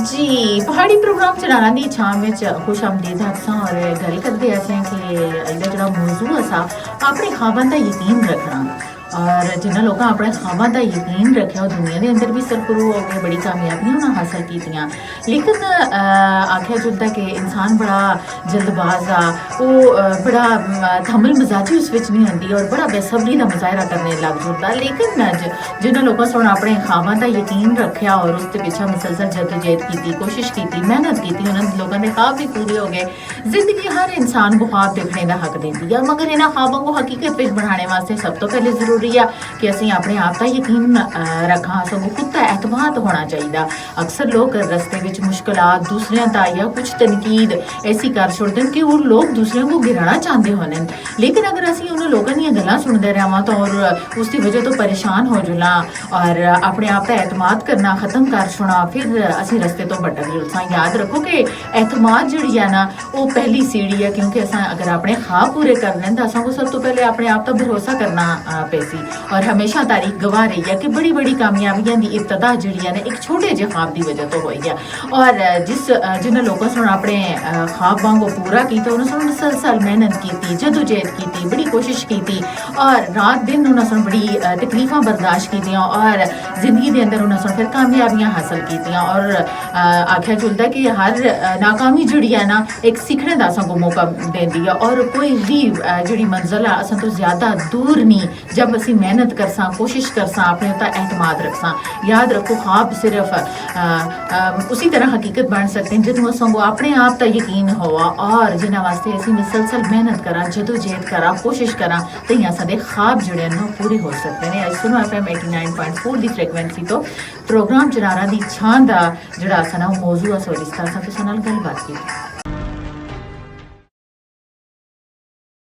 जी पहाड़ी प्रोग्राम चलाना दी छां विच खुश आमदीद हादसा और गल करदे असें कि एह्दा जेह्ड़ा मौजू असा अपने ख्वाबां दा यकीन रखना और जिन्ना लोकें अपने ख्वाबां दा यकीन रखेआ ओह् दुनिया दे अंदर भी सरखरू हो गए बड़ी कामयाबियां उ'नें हासल कीतियां लेकिन आखेआ जंदा कि इंसान बड़ा जल्दबाज आ ओह् बड़ा थमल मजाजी उस विच नहीं होंदी और बड़ा बेसब्री दा मुजाहरा करने लग जुड़दा लेकिन जिन्ना लोकें सोना अपने ख्वाबां दा यकीन रखेआ और उसदे पिच्छे मुसलसल जद्दोजहद कीती कोशिश कीती मेहनत कीती उन्होंने लोगों के ख्वाब भी पूरे हो गए जिंदगी हर इंसान को ख्वाब देखने का हक देती है मगर इन्होंने ख्वाबों को हकीकत में बनाने वास्ते सब तो पहले जरूरी है कि असं अपने आप का यकीन रखा सगों खुद का एतमाद होना चाहिए अक्सर लोग रस्ते में मुश्किलात दूसरों का या कुछ तनकीद ऐसी कर छोड़ते हैं कि वो लोग दूसरों को गिराना चाहते होने लेकिन अगर असं उन लोगों दी गल्लां सुनते रहा तो और उसकी वजह तो परेशान हो जुना और अपने आप का एतमाद करना खत्म कर छुना फिर असी रस्ते तो भटक जुलसा याद रखो कि एतमाद जी है ना वो पहली सीढ़ी है क्योंकि अस अगर अपने ख्वाब पूरे करने तो असों को सब तो पहले अपने आप का भरोसा करना पैसी और हमेशा तारीख गवाह रही है कि बड़ी बड़ी कामयाबियां की इब्तदा जी एक छोटे जे ख्वाब की वजह तो हुई है और जिन्हें लोगों से अपने ख्वाब वांगू पूरा किया उन्होंने मुसलसल मेहनत की जदोजहद की बड़ी कोशिश की और रात दिन उन्होंने बड़ी तकलीफा बर्दाश्त की और जिंदगी के अंदर उन्होंने फिर कामयाबियां हासिल की और आख्या चलता कि हर नाकामी जी है ना एक सीखने का असों को मौका देती है और कोई भी जी मंजिल है असों तो ज्यादा दूर नहीं जब असी मेहनत करसा कोशिश करसा अपने उतना एतमाद रखसा याद रखो ख्वाब सिर्फ उसी तरह हकीकत बन सकते हैं जो असों को अपने आप का यकीन होवा और जिन्होंने वास्ते असी मुसलसल मेहनत करा जदोजहद करा कोशिश करा तो साडे ख्वाब जोड़े पूरे हो सकते हैं अज सुनो FM 89.4 की फ्रिक्वेंसी तो प्रोग्राम चनारा की छां का जोड़ा असा ना मौजू अस रिश्ता असा तुसां नाल गलबात की